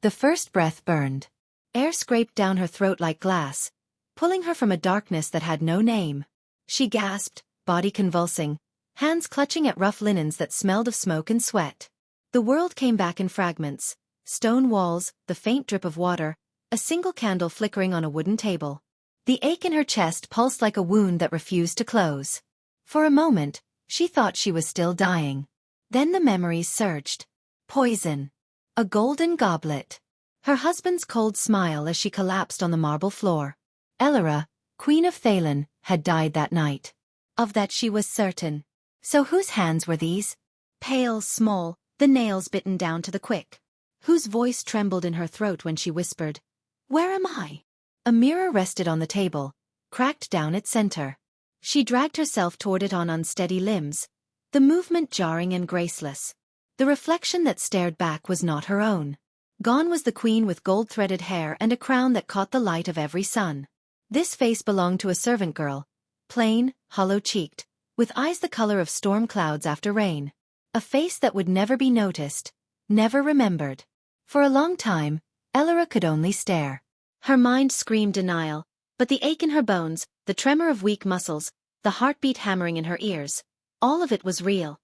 The first breath burned. Air scraped down her throat like glass, pulling her from a darkness that had no name. She gasped, body convulsing, hands clutching at rough linens that smelled of smoke and sweat. The world came back in fragments: stone walls, the faint drip of water, a single candle flickering on a wooden table. The ache in her chest pulsed like a wound that refused to close. For a moment, she thought she was still dying. Then the memories surged. Poison. A golden goblet. Her husband's cold smile as she collapsed on the marble floor. Elyra, Queen of Thalen, had died that night. Of that she was certain. So whose hands were these? Pale, small, the nails bitten down to the quick. Whose voice trembled in her throat when she whispered, "Where am I?" A mirror rested on the table, cracked down its center. She dragged herself toward it on unsteady limbs, the movement jarring and graceless. The reflection that stared back was not her own. Gone was the queen with gold-threaded hair and a crown that caught the light of every sun. This face belonged to a servant girl, plain, hollow-cheeked, with eyes the color of storm clouds after rain. A face that would never be noticed, never remembered. For a long time, Elyra could only stare. Her mind screamed denial, but the ache in her bones, the tremor of weak muscles, the heartbeat hammering in her ears, all of it was real.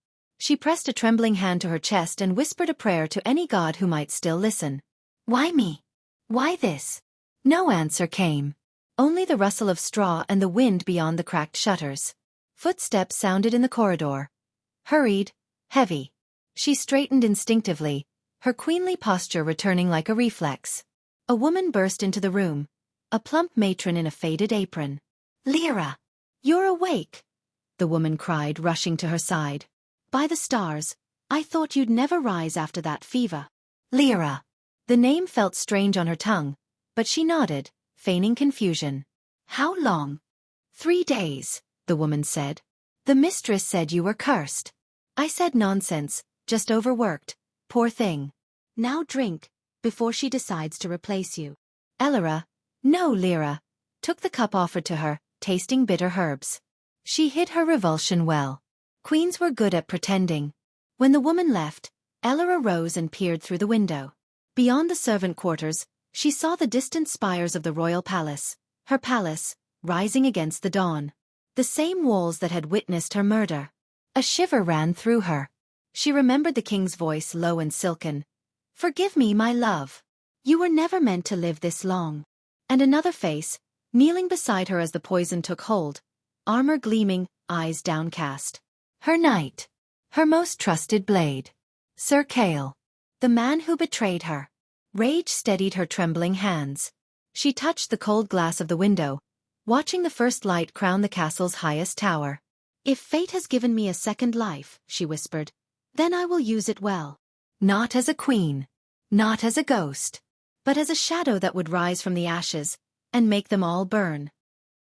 She pressed a trembling hand to her chest and whispered a prayer to any god who might still listen. "Why me? Why this?" No answer came. Only the rustle of straw and the wind beyond the cracked shutters. Footsteps sounded in the corridor. Hurried, heavy. She straightened instinctively, her queenly posture returning like a reflex. A woman burst into the room, a plump matron in a faded apron. "Lyra! You're awake!" the woman cried, rushing to her side. "By the stars, I thought you'd never rise after that fever." Lyra. The name felt strange on her tongue, but she nodded, feigning confusion. "How long?" "3 days, the woman said. "The mistress said you were cursed." I said nonsense, just overworked, poor thing. "Now drink, before she decides to replace you." Elyra, no Lyra, took the cup offered to her, tasting bitter herbs. She hid her revulsion well. Queens were good at pretending. When the woman left, Elyra rose and peered through the window. Beyond the servant quarters, she saw the distant spires of the royal palace, her palace, rising against the dawn. The same walls that had witnessed her murder. A shiver ran through her. She remembered the king's voice, low and silken. "Forgive me, my love. You were never meant to live this long." And another face, kneeling beside her as the poison took hold, armor gleaming, eyes downcast. Her knight. Her most trusted blade. Sir Kale. The man who betrayed her. Rage steadied her trembling hands. She touched the cold glass of the window, watching the first light crown the castle's highest tower. "If fate has given me a second life," she whispered, "then I will use it well. Not as a queen. Not as a ghost. But as a shadow that would rise from the ashes, and make them all burn."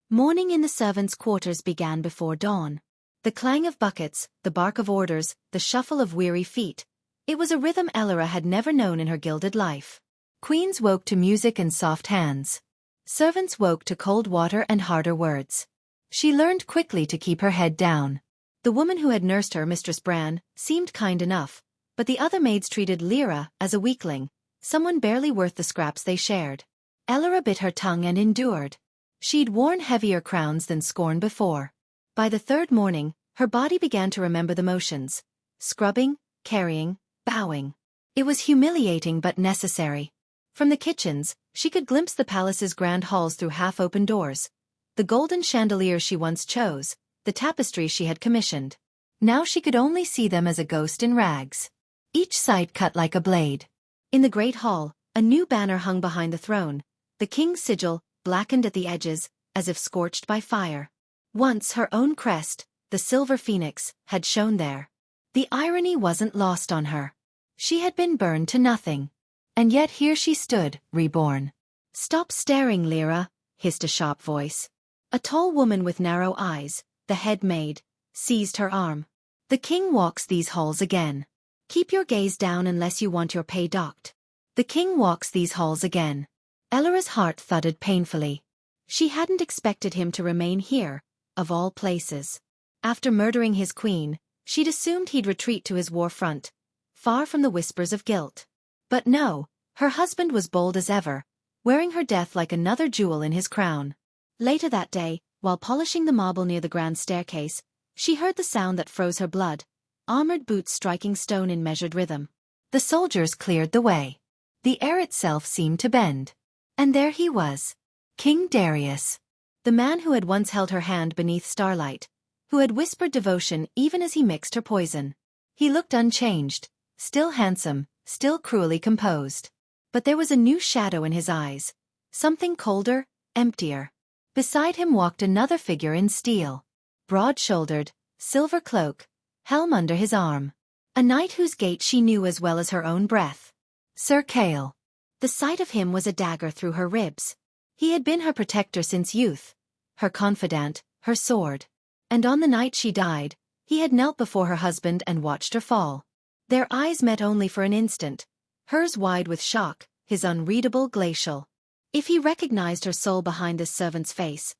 Morning in the servants' quarters began before dawn. The clang of buckets, the bark of orders, the shuffle of weary feet. It was a rhythm Elyra had never known in her gilded life. Queens woke to music and soft hands. Servants woke to cold water and harder words. She learned quickly to keep her head down. The woman who had nursed her, Mistress Bran, seemed kind enough, but the other maids treated Lyra as a weakling, someone barely worth the scraps they shared. Elyra bit her tongue and endured. She'd worn heavier crowns than scorn before. By the third morning, her body began to remember the motions. Scrubbing, carrying, bowing. It was humiliating but necessary. From the kitchens, she could glimpse the palace's grand halls through half-open doors. The golden chandeliers she once chose, the tapestries she had commissioned. Now she could only see them as a ghost in rags. Each sight cut like a blade. In the great hall, a new banner hung behind the throne, the king's sigil, blackened at the edges, as if scorched by fire. Once her own crest, the silver phoenix, had shone there. The irony wasn't lost on her. She had been burned to nothing. And yet here she stood, reborn. "Stop staring, Lyra," hissed a sharp voice. A tall woman with narrow eyes, the head maid, seized her arm. "The king walks these halls again. Keep your gaze down unless you want your pay docked. The king walks these halls again." Elyra's heart thudded painfully. She hadn't expected him to remain here, of all places. After murdering his queen, she'd assumed he'd retreat to his war front, far from the whispers of guilt. But no, Her husband was bold as ever, wearing her death like another jewel in his crown. Later that day, while polishing the marble near the grand staircase, she heard the sound that froze her blood, armored boots striking stone in measured rhythm. The soldiers cleared the way. The air itself seemed to bend. And there he was, King Darius. The man who had once held her hand beneath starlight, who had whispered devotion even as he mixed her poison. He looked unchanged, still handsome, still cruelly composed. But there was a new shadow in his eyes, something colder, emptier. Beside him walked another figure in steel. Broad-shouldered, silver cloak, helm under his arm. A knight whose gait she knew as well as her own breath. Sir Kale. The sight of him was a dagger through her ribs. He had been her protector since youth, her confidant, her sword. And on the night she died, he had knelt before her husband and watched her fall. Their eyes met only for an instant, hers wide with shock, his unreadable glacial. If he recognized her soul behind this servant's face.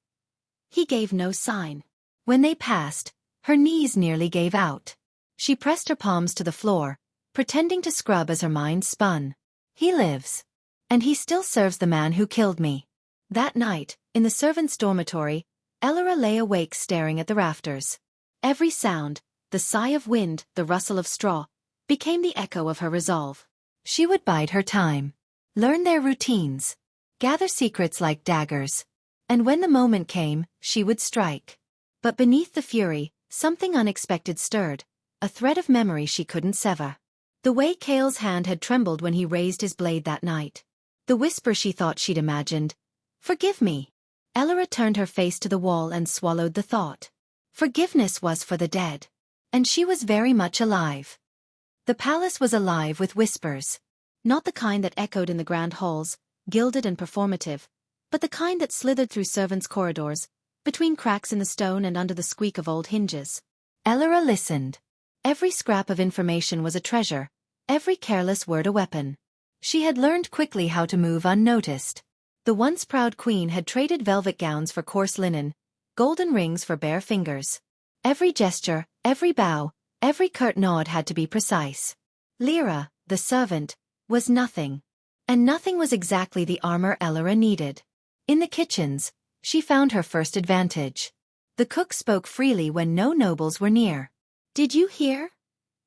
He gave no sign. When they passed, her knees nearly gave out. She pressed her palms to the floor, pretending to scrub as her mind spun. He lives. And he still serves the man who killed me. That night, in the servants' dormitory, Elyra lay awake staring at the rafters. Every sound, the sigh of wind, the rustle of straw, became the echo of her resolve. She would bide her time. Learn their routines. Gather secrets like daggers. And when the moment came, she would strike. But beneath the fury, something unexpected stirred, a thread of memory she couldn't sever. The way Kale's hand had trembled when he raised his blade that night. The whisper she thought she'd imagined. Forgive me. Elyra turned her face to the wall and swallowed the thought. Forgiveness was for the dead. And she was very much alive. The palace was alive with whispers. Not the kind that echoed in the grand halls, gilded and performative, but the kind that slithered through servants' corridors, between cracks in the stone and under the squeak of old hinges. Elyra listened. Every scrap of information was a treasure, every careless word a weapon. She had learned quickly how to move unnoticed. The once proud queen had traded velvet gowns for coarse linen, golden rings for bare fingers. Every gesture, every bow, every curt nod had to be precise. Lyra, the servant, was nothing. And nothing was exactly the armor Elyra needed. In the kitchens, she found her first advantage. The cook spoke freely when no nobles were near. "Did you hear?"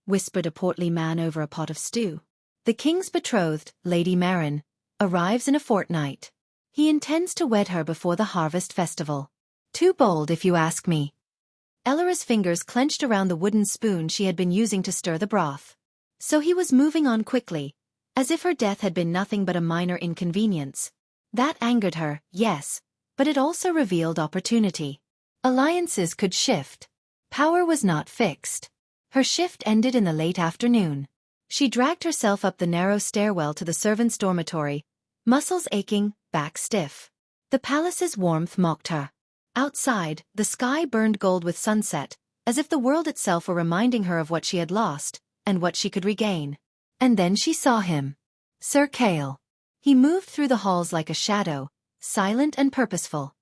whispered a portly man over a pot of stew. "The king's betrothed, Lady Marin, arrives in a fortnight. He intends to wed her before the harvest festival. Too bold if you ask me." Elyra's fingers clenched around the wooden spoon she had been using to stir the broth. So he was moving on quickly, as if her death had been nothing but a minor inconvenience. That angered her, yes, but it also revealed opportunity. Alliances could shift. Power was not fixed. Her shift ended in the late afternoon. She dragged herself up the narrow stairwell to the servants' dormitory, muscles aching, back stiff. The palace's warmth mocked her. Outside, the sky burned gold with sunset, as if the world itself were reminding her of what she had lost, and what she could regain. And then she saw him. Sir Kale. He moved through the halls like a shadow, silent and purposeful.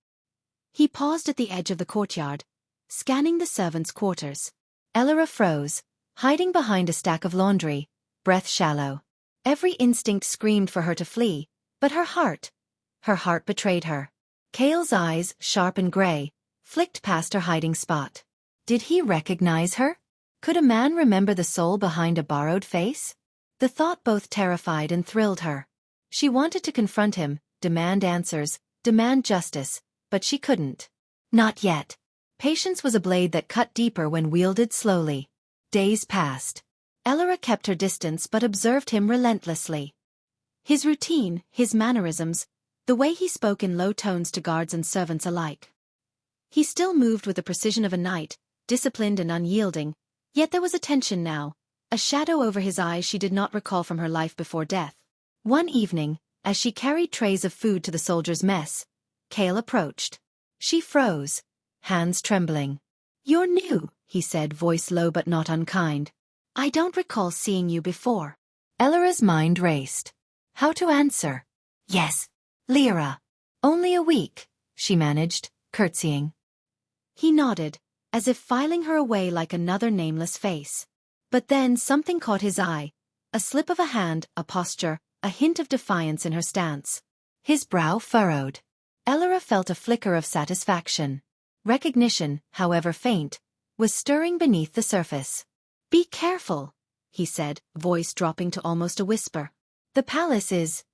He paused at the edge of the courtyard, scanning the servants' quarters. Elyra froze, hiding behind a stack of laundry, breath shallow. Every instinct screamed for her to flee, but her heart betrayed her. Kale's eyes, sharp and gray, flicked past her hiding spot. Did he recognize her? Could a man remember the soul behind a borrowed face? The thought both terrified and thrilled her. She wanted to confront him, demand answers, demand justice, but she couldn't. Not yet. Patience was a blade that cut deeper when wielded slowly. Days passed. Elyra kept her distance but observed him relentlessly. His routine, his mannerisms, the way he spoke in low tones to guards and servants alike. He still moved with the precision of a knight, disciplined and unyielding, yet there was a tension now, a shadow over his eyes she did not recall from her life before death. One evening, as she carried trays of food to the soldiers' mess, Kale approached. She froze, hands trembling. "You're new," he said, voice low but not unkind. "I don't recall seeing you before." Elyra's mind raced. How to answer? "Yes, Lyra. Only a week," she managed, curtsying. He nodded, as if filing her away like another nameless face. But then something caught his eye, a slip of a hand, a posture, a hint of defiance in her stance. His brow furrowed. Elyra felt a flicker of satisfaction. Recognition, however faint, was stirring beneath the surface. "Be careful," he said, voice dropping to almost a whisper. "The palace is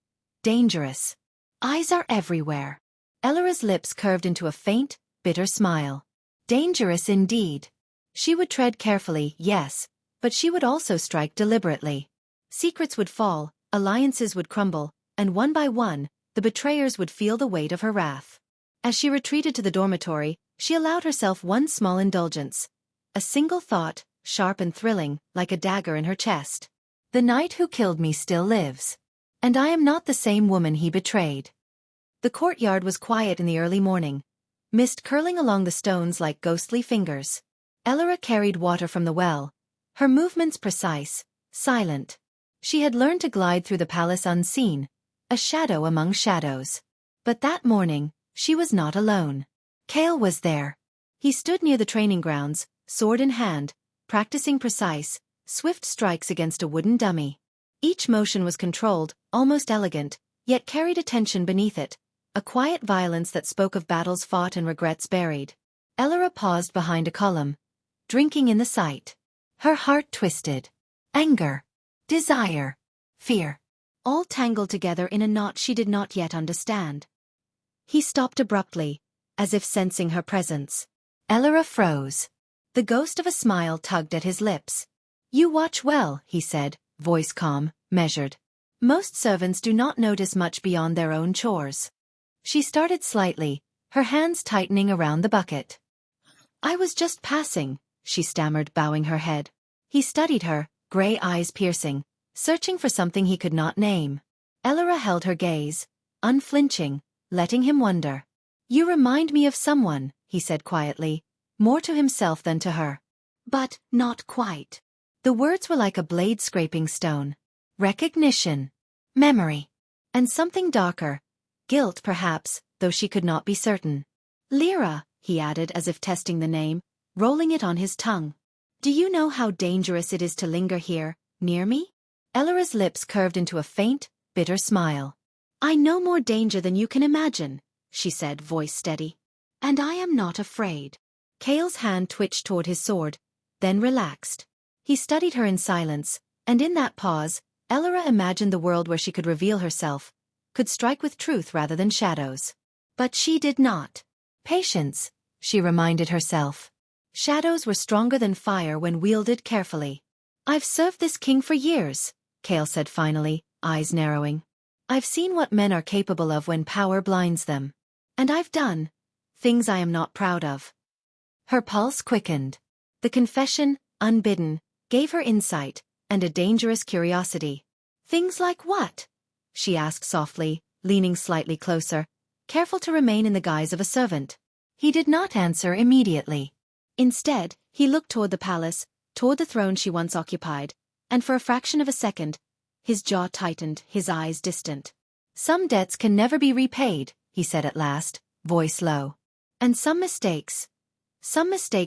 dangerous. Eyes are everywhere." Elyra's lips curved into a faint, bitter smile. Dangerous indeed. She would tread carefully, yes, but she would also strike deliberately. Secrets would fall, alliances would crumble, and one by one, the betrayers would feel the weight of her wrath. As she retreated to the dormitory, she allowed herself one small indulgence. A single thought, sharp and thrilling, like a dagger in her chest. The knight who killed me still lives. And I am not the same woman he betrayed. The courtyard was quiet in the early morning, mist curling along the stones like ghostly fingers. Elyra carried water from the well, her movements precise, silent. She had learned to glide through the palace unseen, a shadow among shadows. But that morning, she was not alone. Cale was there. He stood near the training grounds, sword in hand, practicing precise, swift strikes against a wooden dummy. Each motion was controlled, almost elegant, yet carried a tension beneath it, a quiet violence that spoke of battles fought and regrets buried. Elyra paused behind a column, drinking in the sight. Her heart twisted. Anger, desire, fear, all tangled together in a knot she did not yet understand. He stopped abruptly, as if sensing her presence. Elyra froze. The ghost of a smile tugged at his lips. "You watch well," he said, voice calm, measured. "Most servants do not notice much beyond their own chores." She started slightly, her hands tightening around the bucket. "I was just passing," she stammered, bowing her head. He studied her, gray eyes piercing, searching for something he could not name. Elyra held her gaze, unflinching, letting him wonder. "You remind me of someone," he said quietly, more to himself than to her. "But not quite." The words were like a blade scraping stone. Recognition, memory, and something darker, guilt perhaps, though she could not be certain. "Lyra," he added as if testing the name, rolling it on his tongue. "Do you know how dangerous it is to linger here, near me?" Elyra's lips curved into a faint, bitter smile. "I know more danger than you can imagine," she said, voice steady. "And I am not afraid." Cale's hand twitched toward his sword, then relaxed. He studied her in silence, and in that pause, Elyra imagined the world where she could reveal herself, could strike with truth rather than shadows. But she did not. Patience, she reminded herself. Shadows were stronger than fire when wielded carefully. "I've served this king for years," Cale said finally, eyes narrowing. "I've seen what men are capable of when power blinds them. And I've done things I am not proud of." Her pulse quickened. The confession, unbidden, gave her insight, and a dangerous curiosity. "Things like what?" she asked softly, leaning slightly closer, careful to remain in the guise of a servant. He did not answer immediately. Instead, he looked toward the palace, toward the throne she once occupied, and for a fraction of a second, his jaw tightened, his eyes distant. "Some debts can never be repaid," he said at last, voice low. "And some mistakes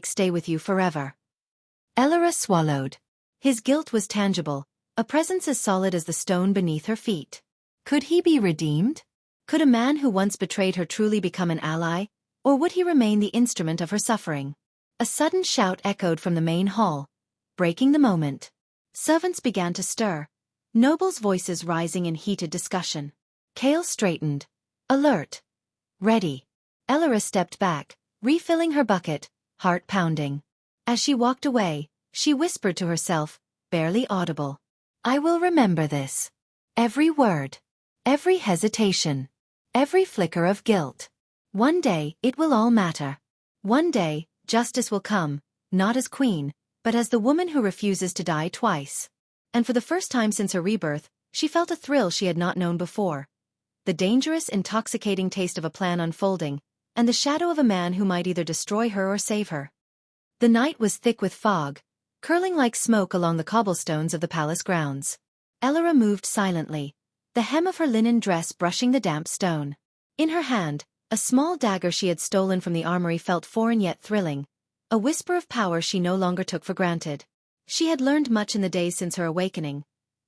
stay with you forever." Elyra swallowed. His guilt was tangible, a presence as solid as the stone beneath her feet. Could he be redeemed? Could a man who once betrayed her truly become an ally, or would he remain the instrument of her suffering? A sudden shout echoed from the main hall, breaking the moment. Servants began to stir, nobles' voices rising in heated discussion. Cale straightened, alert, ready. Elyra stepped back, refilling her bucket, heart pounding. As she walked away, she whispered to herself, barely audible, "I will remember this. Every word, every hesitation, every flicker of guilt. One day, it will all matter. One day, justice will come, not as queen, but as the woman who refuses to die twice." And for the first time since her rebirth, she felt a thrill she had not known before. The dangerous, intoxicating taste of a plan unfolding, and the shadow of a man who might either destroy her or save her. The night was thick with fog, curling like smoke along the cobblestones of the palace grounds. Elyra moved silently, the hem of her linen dress brushing the damp stone. In her hand, a small dagger she had stolen from the armory felt foreign yet thrilling, a whisper of power she no longer took for granted. She had learned much in the days since her awakening,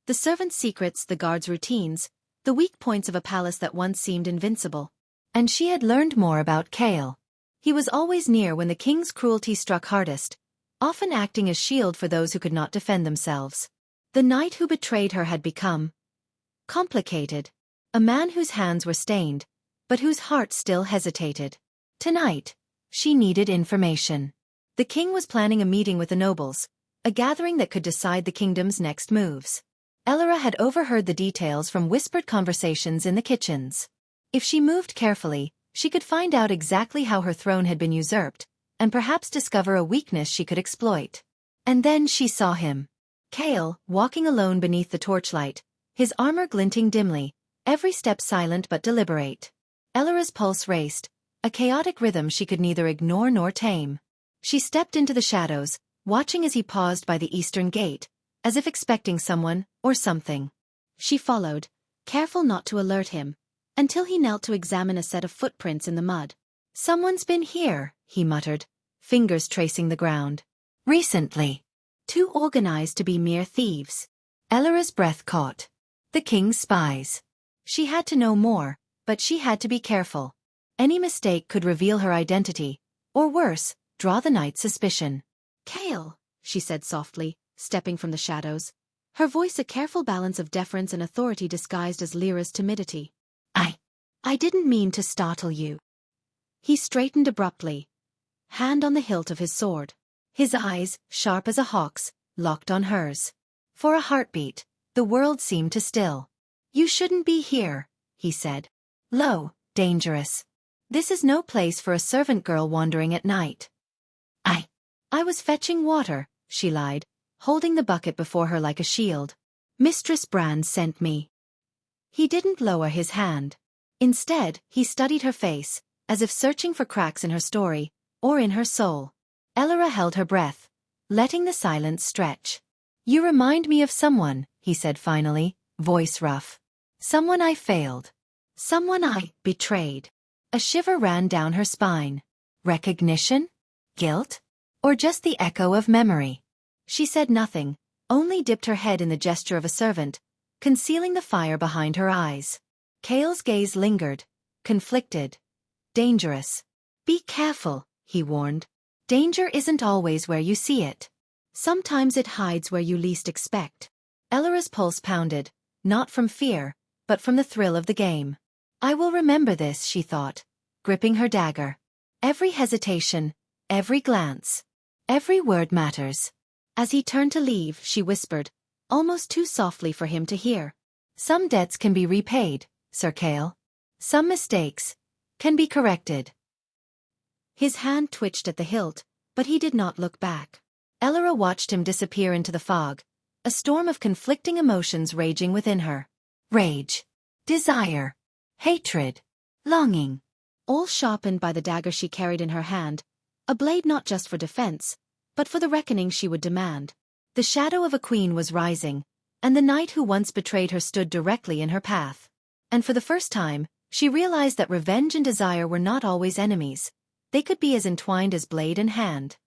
The servants' secrets, the guards' routines, the weak points of a palace that once seemed invincible. And she had learned more about Kale. He was always near when the king's cruelty struck hardest, often acting as shield for those who could not defend themselves. The knight who betrayed her had become complicated. A man whose hands were stained, but whose heart still hesitated. Tonight, she needed information. The king was planning a meeting with the nobles, a gathering that could decide the kingdom's next moves. Elyra had overheard the details from whispered conversations in the kitchens. If she moved carefully, she could find out exactly how her throne had been usurped, and perhaps discover a weakness she could exploit. And then she saw him. Kale, walking alone beneath the torchlight, his armor glinting dimly, every step silent but deliberate. Elyra's pulse raced, a chaotic rhythm she could neither ignore nor tame. She stepped into the shadows, watching as he paused by the eastern gate, as if expecting someone or something. She followed, careful not to alert him, until he knelt to examine a set of footprints in the mud. "Someone's been here," he muttered, fingers tracing the ground. "Recently. Too organized to be mere thieves." Elyra's breath caught. The king's spies. She had to know more, but she had to be careful. Any mistake could reveal her identity, or worse, draw the knight's suspicion. "Kale," she said softly, stepping from the shadows, her voice a careful balance of deference and authority disguised as Lyra's timidity. I didn't mean to startle you." He straightened abruptly, hand on the hilt of his sword. His eyes, sharp as a hawk's, locked on hers. For a heartbeat, the world seemed to still. "You shouldn't be here," he said. "Low, dangerous. This is no place for a servant girl wandering at night." I was fetching water," she lied, holding the bucket before her like a shield. "Mistress Brand sent me." He didn't lower his hand. Instead, he studied her face, as if searching for cracks in her story, or in her soul. Elyra held her breath, letting the silence stretch. "You remind me of someone," he said finally, voice rough. "Someone I failed. Someone I betrayed." A shiver ran down her spine. Recognition? Guilt? Or just the echo of memory? She said nothing, only dipped her head in the gesture of a servant, concealing the fire behind her eyes. Kale's gaze lingered, conflicted. Dangerous. "Be careful," he warned. "Danger isn't always where you see it. Sometimes it hides where you least expect." Elyra's pulse pounded, not from fear, but from the thrill of the game. "I will remember this," she thought, gripping her dagger. Every hesitation, every glance, every word matters. As he turned to leave, she whispered, almost too softly for him to hear. "Some debts can be repaid, Sir Kale. Some mistakes can be corrected." His hand twitched at the hilt, but he did not look back. Elyra watched him disappear into the fog, a storm of conflicting emotions raging within her. Rage, desire, hatred, longing, all sharpened by the dagger she carried in her hand, a blade not just for defense, but for the reckoning she would demand. The shadow of a queen was rising, and the knight who once betrayed her stood directly in her path. And for the first time, she realized that revenge and desire were not always enemies. They could be as entwined as blade and hand.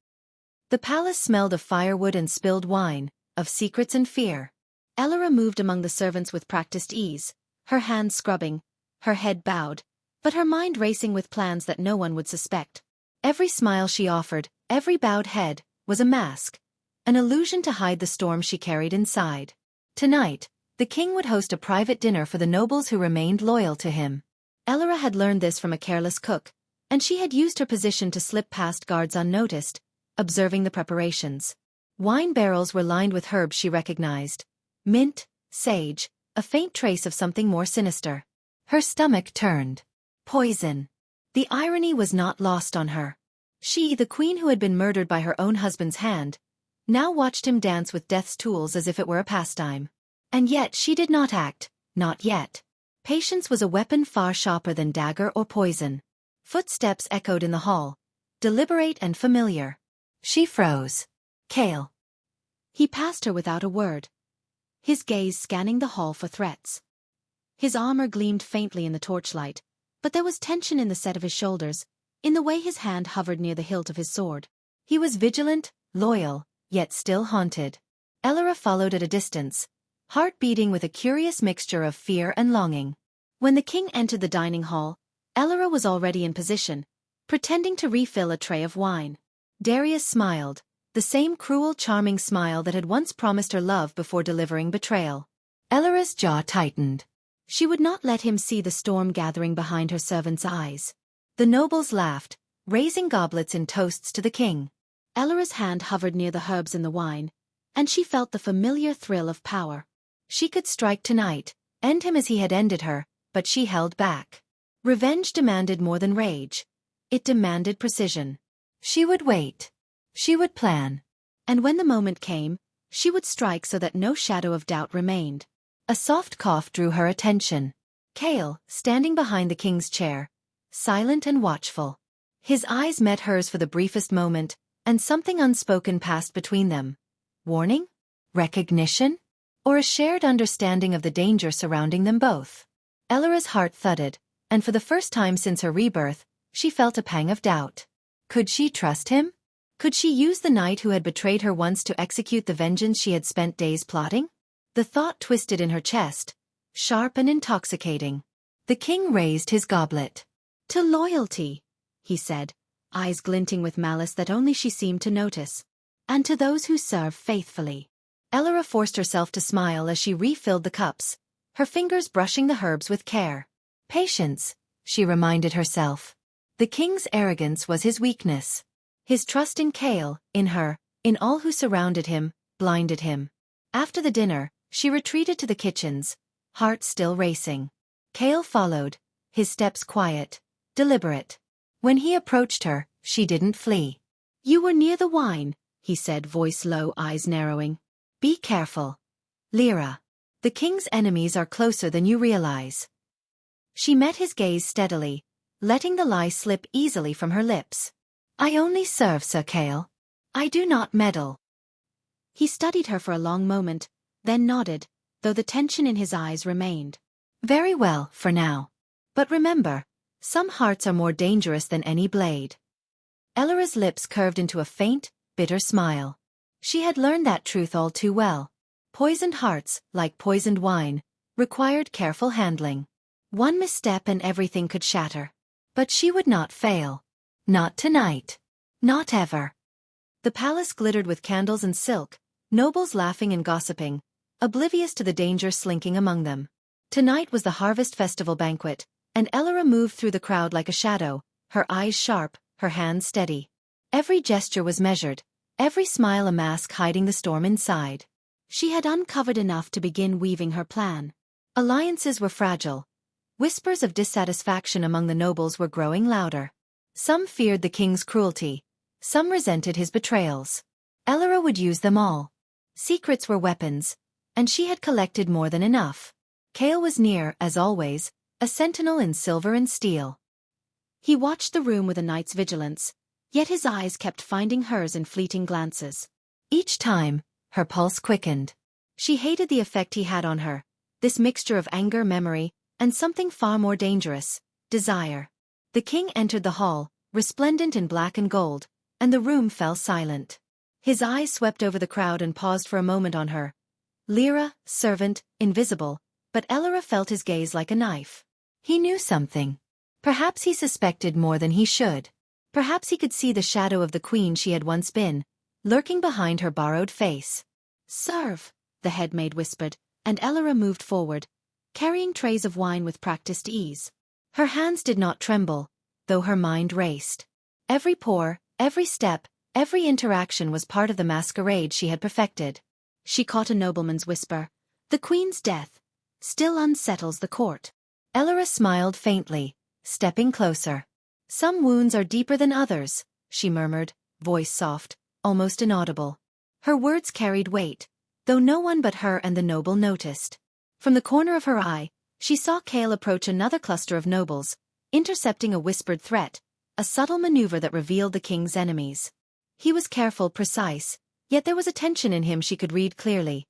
The palace smelled of firewood and spilled wine, of secrets and fear. Elyra moved among the servants with practiced ease, her hands scrubbing, her head bowed, but her mind racing with plans that no one would suspect. Every smile she offered, every bowed head, was a mask, an illusion to hide the storm she carried inside. Tonight, the king would host a private dinner for the nobles who remained loyal to him. Elyra had learned this from a careless cook, and she had used her position to slip past guards unnoticed, observing the preparations. Wine barrels were lined with herbs she recognized. Mint, sage, a faint trace of something more sinister. Her stomach turned. Poison. The irony was not lost on her. She, the queen who had been murdered by her own husband's hand, now watched him dance with death's tools as if it were a pastime. And yet she did not act, not yet. Patience was a weapon far sharper than dagger or poison. Footsteps echoed in the hall, deliberate and familiar. She froze. Kale. He passed her without a word, his gaze scanning the hall for threats. His armor gleamed faintly in the torchlight, but there was tension in the set of his shoulders, in the way his hand hovered near the hilt of his sword. He was vigilant, loyal, yet still haunted. Elyra followed at a distance, heart beating with a curious mixture of fear and longing. When the king entered the dining hall, Elyra was already in position, pretending to refill a tray of wine. Darius smiled, the same cruel, charming smile that had once promised her love before delivering betrayal. Elyra's jaw tightened. She would not let him see the storm gathering behind her servant's eyes. The nobles laughed, raising goblets in toasts to the king. Elyra's hand hovered near the herbs in the wine, and she felt the familiar thrill of power. She could strike tonight, end him as he had ended her, but she held back. Revenge demanded more than rage. It demanded precision. She would wait. She would plan. And when the moment came, she would strike so that no shadow of doubt remained. A soft cough drew her attention. Kale, standing behind the king's chair, silent and watchful. His eyes met hers for the briefest moment, and something unspoken passed between them. Warning? Recognition? Or a shared understanding of the danger surrounding them both? Elyra's heart thudded, and for the first time since her rebirth, she felt a pang of doubt. Could she trust him? Could she use the knight who had betrayed her once to execute the vengeance she had spent days plotting? The thought twisted in her chest, sharp and intoxicating. The king raised his goblet. "To loyalty," he said, eyes glinting with malice that only she seemed to notice. "And to those who serve faithfully." Elyra forced herself to smile as she refilled the cups, her fingers brushing the herbs with care. Patience, she reminded herself. The king's arrogance was his weakness. His trust in Kale, in her, in all who surrounded him, blinded him. After the dinner, she retreated to the kitchens, heart still racing. Kale followed, his steps quiet, deliberate. When he approached her, she didn't flee. "You were near the wine," he said, voice low, eyes narrowing. "Be careful. Lyra. The king's enemies are closer than you realize." She met his gaze steadily, letting the lie slip easily from her lips. "I only serve Sir Kale. I do not meddle." He studied her for a long moment, then nodded, though the tension in his eyes remained. "Very well, for now. But remember, some hearts are more dangerous than any blade." Elyra's lips curved into a faint, bitter smile. She had learned that truth all too well. Poisoned hearts, like poisoned wine, required careful handling. One misstep and everything could shatter. But she would not fail. Not tonight. Not ever. The palace glittered with candles and silk, nobles laughing and gossiping, oblivious to the danger slinking among them. Tonight was the harvest festival banquet, and Elyra moved through the crowd like a shadow, her eyes sharp, her hands steady. Every gesture was measured, every smile a mask hiding the storm inside. She had uncovered enough to begin weaving her plan. Alliances were fragile. Whispers of dissatisfaction among the nobles were growing louder. Some feared the king's cruelty, some resented his betrayals. Elyra would use them all. Secrets were weapons, and she had collected more than enough. Kale was near, as always, a sentinel in silver and steel. He watched the room with a knight's vigilance, yet his eyes kept finding hers in fleeting glances. Each time, her pulse quickened. She hated the effect he had on her, this mixture of anger, memory, and something far more dangerous, desire. The king entered the hall, resplendent in black and gold, and the room fell silent. His eyes swept over the crowd and paused for a moment on her. Lyra, servant, invisible, but Elyra felt his gaze like a knife. He knew something. Perhaps he suspected more than he should. Perhaps he could see the shadow of the queen she had once been, lurking behind her borrowed face. "Serve," the headmaid whispered, and Elyra moved forward, carrying trays of wine with practiced ease. Her hands did not tremble, though her mind raced. Every pour, every step, every interaction was part of the masquerade she had perfected. She caught a nobleman's whisper. "The queen's death still unsettles the court." Elyra smiled faintly, stepping closer. "Some wounds are deeper than others," she murmured, voice soft, almost inaudible. Her words carried weight, though no one but her and the noble noticed. From the corner of her eye, she saw Kale approach another cluster of nobles, intercepting a whispered threat, a subtle maneuver that revealed the king's enemies. He was careful, precise, yet there was a tension in him she could read clearly.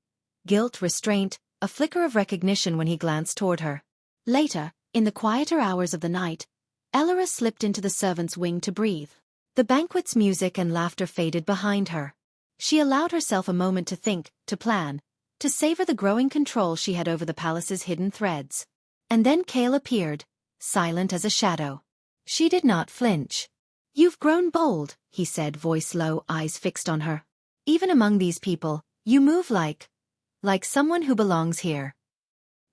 Guilt, restraint, a flicker of recognition when he glanced toward her. Later, in the quieter hours of the night, Elyra slipped into the servants' wing to breathe. The banquet's music and laughter faded behind her. She allowed herself a moment to think, to plan, to savor the growing control she had over the palace's hidden threads. And then Kale appeared, silent as a shadow. She did not flinch. "You've grown bold," he said, voice low, eyes fixed on her. "Even among these people, you move like someone who belongs here."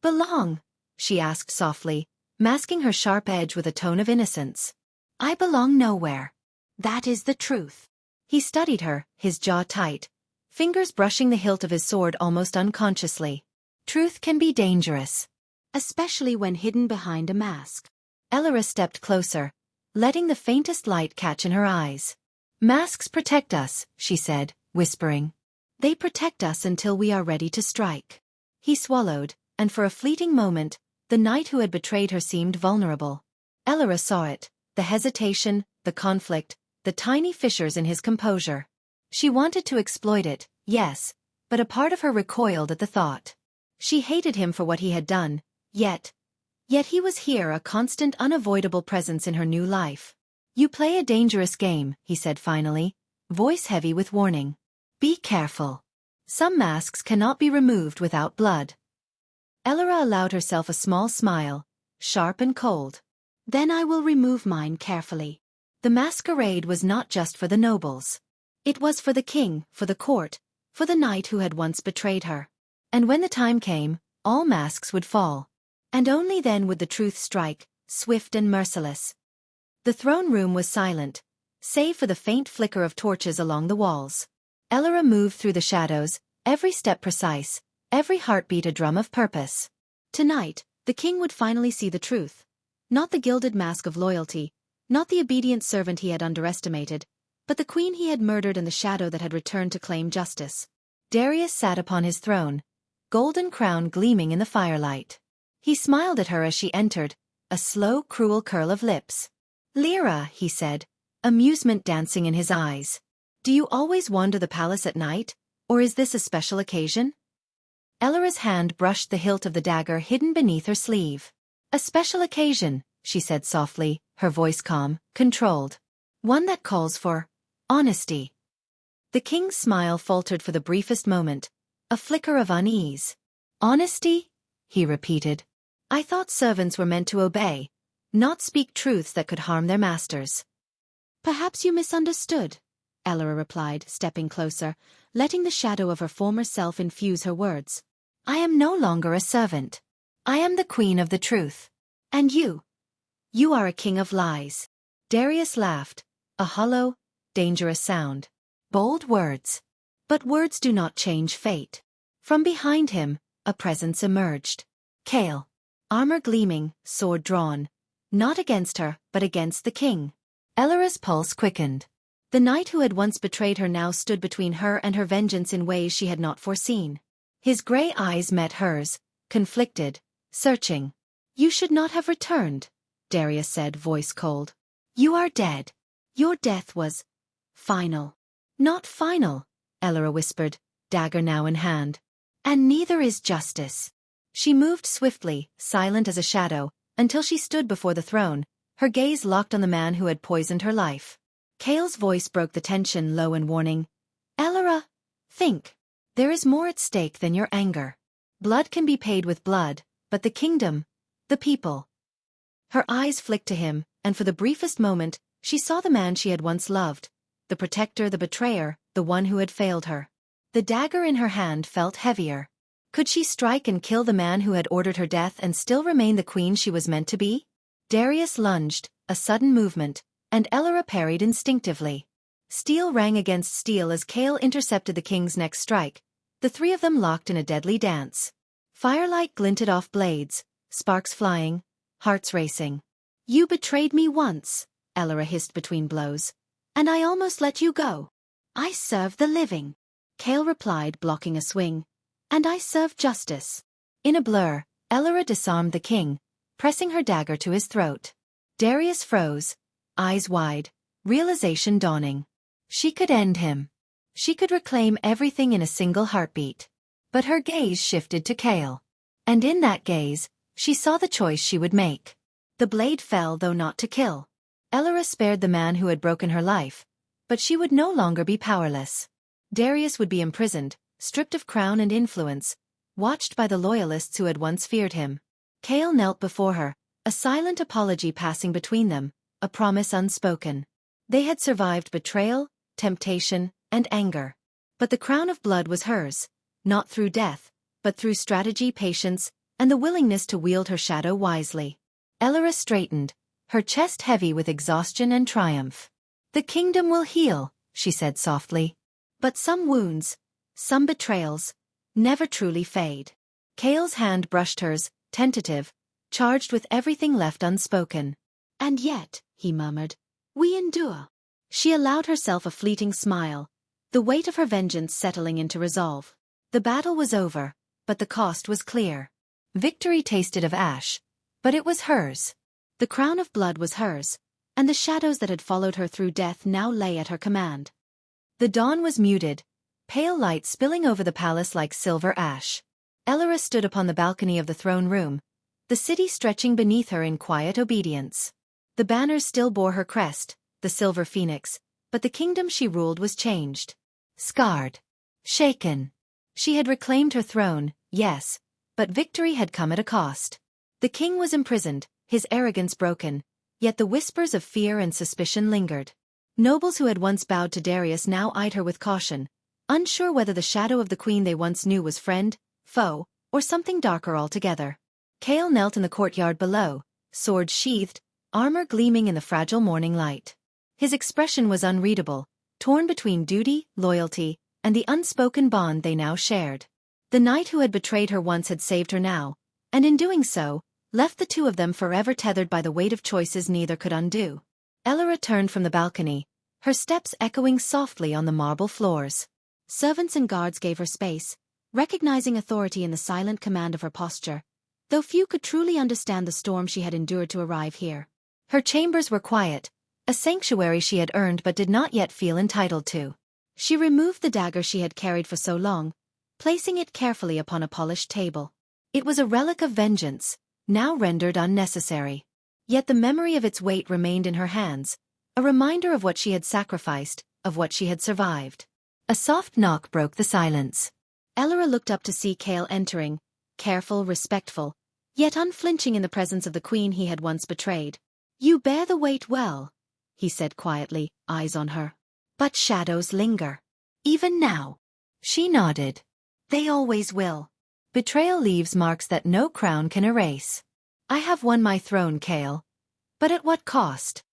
"Belong?" she asked softly, masking her sharp edge with a tone of innocence. "I belong nowhere. That is the truth." He studied her, his jaw tight, fingers brushing the hilt of his sword almost unconsciously. "Truth can be dangerous, especially when hidden behind a mask." Elyra stepped closer, letting the faintest light catch in her eyes. "Masks protect us," she said, whispering. "They protect us until we are ready to strike." He swallowed, and for a fleeting moment, the knight who had betrayed her seemed vulnerable. Elyra saw it, the hesitation, the conflict, the tiny fissures in his composure. She wanted to exploit it, yes, but a part of her recoiled at the thought. She hated him for what he had done, yet he was here, a constant, unavoidable presence in her new life. "You play a dangerous game," he said finally, voice heavy with warning. "Be careful. Some masks cannot be removed without blood." Elyra allowed herself a small smile, sharp and cold. "Then I will remove mine carefully." The masquerade was not just for the nobles. It was for the king, for the court, for the knight who had once betrayed her. And when the time came, all masks would fall. And only then would the truth strike, swift and merciless. The throne room was silent, save for the faint flicker of torches along the walls. Elyra moved through the shadows, every step precise, every heartbeat a drum of purpose. Tonight, the king would finally see the truth. Not the gilded mask of loyalty, not the obedient servant he had underestimated, but the queen he had murdered and the shadow that had returned to claim justice. Darius sat upon his throne, golden crown gleaming in the firelight. He smiled at her as she entered, a slow, cruel curl of lips. "Lyra," he said, amusement dancing in his eyes. "Do you always wander the palace at night, or is this a special occasion?" Elyra's hand brushed the hilt of the dagger hidden beneath her sleeve. "A special occasion," she said softly, her voice calm, controlled. "One that calls for honesty." The king's smile faltered for the briefest moment, a flicker of unease. "Honesty?" he repeated. "I thought servants were meant to obey, not speak truths that could harm their masters." "Perhaps you misunderstood," Elyra replied, stepping closer, letting the shadow of her former self infuse her words. "I am no longer a servant. I am the queen of the truth. And you are a king of lies." Darius laughed, a hollow, dangerous sound. Bold words. But words do not change fate. From behind him, a presence emerged. Kale. Armor gleaming, sword drawn. Not against her, but against the king. Elyra's pulse quickened. The knight who had once betrayed her now stood between her and her vengeance in ways she had not foreseen. His gray eyes met hers, conflicted, searching. "You should not have returned," Darius said, voice cold. "You are dead. Your death was final." "Not final," Elyra whispered, dagger now in hand. "And neither is justice." She moved swiftly, silent as a shadow, until she stood before the throne, her gaze locked on the man who had poisoned her life. Kale's voice broke the tension, low and warning. "Elyra, think. There is more at stake than your anger. Blood can be paid with blood, but the kingdom, the people." Her eyes flicked to him, and for the briefest moment, she saw the man she had once loved, the protector, the betrayer, the one who had failed her. The dagger in her hand felt heavier. Could she strike and kill the man who had ordered her death and still remain the queen she was meant to be? Darius lunged, a sudden movement, and Elyra parried instinctively. Steel rang against steel as Kale intercepted the king's next strike, the three of them locked in a deadly dance. Firelight glinted off blades, sparks flying, hearts racing. "You betrayed me once," Elyra hissed between blows, "and I almost let you go." "I serve the living," Kale replied, blocking a swing. "And I serve justice." In a blur, Elyra disarmed the king, pressing her dagger to his throat. Darius froze, eyes wide, realization dawning. She could end him. She could reclaim everything in a single heartbeat. But her gaze shifted to Kale. And in that gaze, she saw the choice she would make. The blade fell, though not to kill. Elyra spared the man who had broken her life, but she would no longer be powerless. Darius would be imprisoned, stripped of crown and influence, watched by the loyalists who had once feared him. Kale knelt before her, a silent apology passing between them, a promise unspoken. They had survived betrayal, temptation, and anger. But the crown of blood was hers, not through death, but through strategy, patience, and the willingness to wield her shadow wisely. Elyra straightened, her chest heavy with exhaustion and triumph. "The kingdom will heal," she said softly. "But some wounds, some betrayals, never truly fade." Kale's hand brushed hers, tentative, charged with everything left unspoken. "And yet," he murmured, "we endure." She allowed herself a fleeting smile, the weight of her vengeance settling into resolve. The battle was over, but the cost was clear. Victory tasted of ash, but it was hers. The crown of blood was hers, and the shadows that had followed her through death now lay at her command. The dawn was muted, pale light spilling over the palace like silver ash. Elyra stood upon the balcony of the throne room, the city stretching beneath her in quiet obedience. The banners still bore her crest, the silver phoenix, but the kingdom she ruled was changed. Scarred. Shaken. She had reclaimed her throne, yes, but victory had come at a cost. The king was imprisoned, his arrogance broken, yet the whispers of fear and suspicion lingered. Nobles who had once bowed to Darius now eyed her with caution, unsure whether the shadow of the queen they once knew was friend, foe, or something darker altogether. Kale knelt in the courtyard below, sword sheathed, armor gleaming in the fragile morning light. His expression was unreadable, torn between duty, loyalty, and the unspoken bond they now shared. The knight who had betrayed her once had saved her now, and in doing so, left the two of them forever tethered by the weight of choices neither could undo. Elyra turned from the balcony, her steps echoing softly on the marble floors. Servants and guards gave her space, recognizing authority in the silent command of her posture, though few could truly understand the storm she had endured to arrive here. Her chambers were quiet, a sanctuary she had earned but did not yet feel entitled to. She removed the dagger she had carried for so long, placing it carefully upon a polished table. It was a relic of vengeance, now rendered unnecessary. Yet the memory of its weight remained in her hands, a reminder of what she had sacrificed, of what she had survived. A soft knock broke the silence. Elyra looked up to see Kale entering, careful, respectful, yet unflinching in the presence of the queen he had once betrayed. "You bear the weight well," he said quietly, eyes on her. "But shadows linger. Even now." She nodded. "They always will. Betrayal leaves marks that no crown can erase. I have won my throne, Kale. But at what cost?"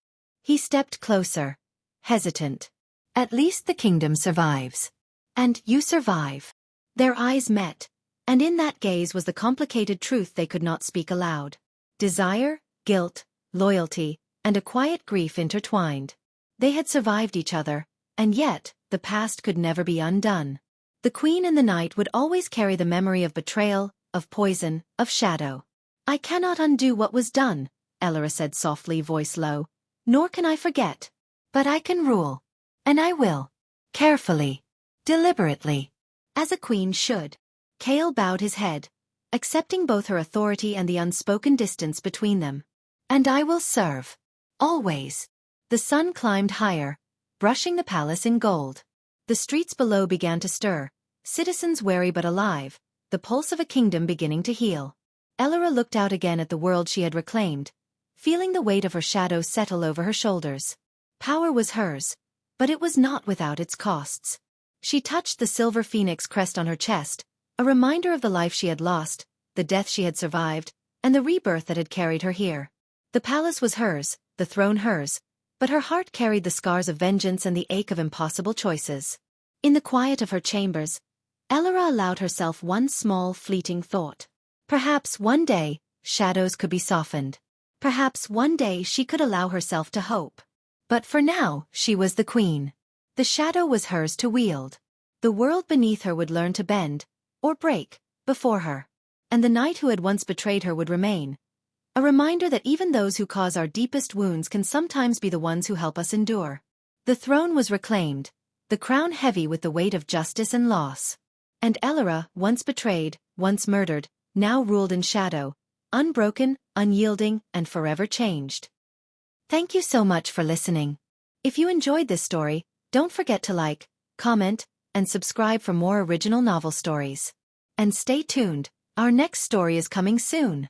He stepped closer, hesitant. "At least the kingdom survives. And you survive." Their eyes met, and in that gaze was the complicated truth they could not speak aloud. Desire, guilt, loyalty, and a quiet grief intertwined. They had survived each other, and yet, the past could never be undone. The queen and the knight would always carry the memory of betrayal, of poison, of shadow. "I cannot undo what was done," Elyra said softly, voice low. "Nor can I forget. But I can rule. And I will. Carefully. Deliberately. As a queen should." Kale bowed his head, accepting both her authority and the unspoken distance between them. "And I will serve. Always." The sun climbed higher, brushing the palace in gold. The streets below began to stir, citizens wary but alive, the pulse of a kingdom beginning to heal. Elyra looked out again at the world she had reclaimed, feeling the weight of her shadow settle over her shoulders. Power was hers, but it was not without its costs. She touched the silver phoenix crest on her chest, a reminder of the life she had lost, the death she had survived, and the rebirth that had carried her here. The palace was hers, the throne hers, but her heart carried the scars of vengeance and the ache of impossible choices. In the quiet of her chambers, Elyra allowed herself one small, fleeting thought. Perhaps one day, shadows could be softened. Perhaps one day she could allow herself to hope. But for now, she was the queen. The shadow was hers to wield. The world beneath her would learn to bend, or break, before her. And the knight who had once betrayed her would remain. A reminder that even those who cause our deepest wounds can sometimes be the ones who help us endure. The throne was reclaimed, the crown heavy with the weight of justice and loss. And Elyra, once betrayed, once murdered, now ruled in shadow, unbroken, unyielding, and forever changed. Thank you so much for listening. If you enjoyed this story, don't forget to like, comment, and subscribe for more original novel stories. And stay tuned, our next story is coming soon.